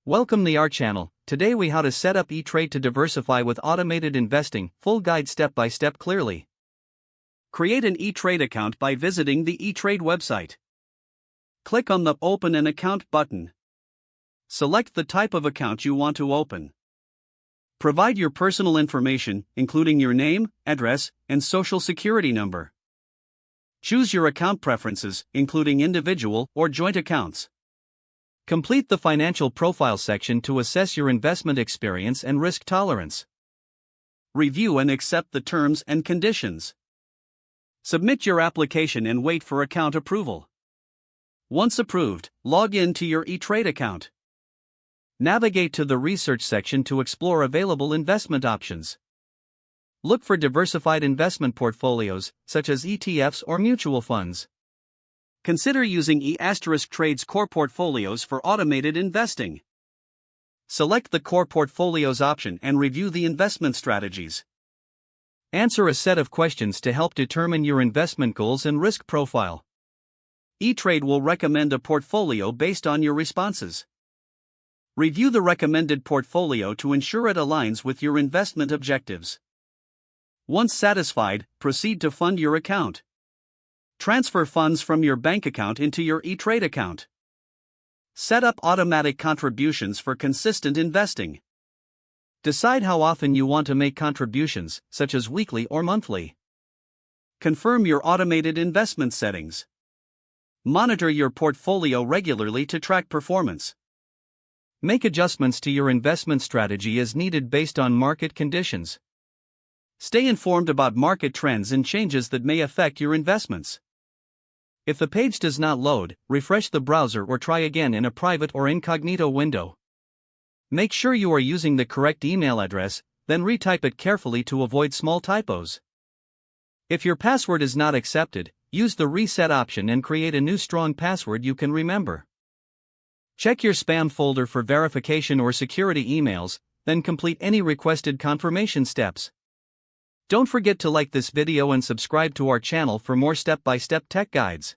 Welcome to our channel. Today we how to set up E-Trade to diversify with automated investing, full guide step by step clearly. Create an E-Trade account by visiting the E-Trade website. Click on the Open an Account button. Select the type of account you want to open. Provide your personal information, including your name, address, and social security number. Choose your account preferences, including individual or joint accounts. Complete the financial profile section to assess your investment experience and risk tolerance. Review and accept the terms and conditions. Submit your application and wait for account approval. Once approved, log in to your E-Trade account. Navigate to the research section to explore available investment options. Look for diversified investment portfolios, such as ETFs or mutual funds. Consider using E*Trade's core portfolios for automated investing. Select the core portfolios option and review the investment strategies. Answer a set of questions to help determine your investment goals and risk profile. E-Trade will recommend a portfolio based on your responses. Review the recommended portfolio to ensure it aligns with your investment objectives. Once satisfied, proceed to fund your account. Transfer funds from your bank account into your E-Trade account. Set up automatic contributions for consistent investing. Decide how often you want to make contributions, such as weekly or monthly. Confirm your automated investment settings. Monitor your portfolio regularly to track performance. Make adjustments to your investment strategy as needed based on market conditions. Stay informed about market trends and changes that may affect your investments. If the page does not load, refresh the browser or try again in a private or incognito window. Make sure you are using the correct email address, then retype it carefully to avoid small typos. If your password is not accepted, use the reset option and create a new strong password you can remember. Check your spam folder for verification or security emails, then complete any requested confirmation steps. Don't forget to like this video and subscribe to our channel for more step-by-step tech guides.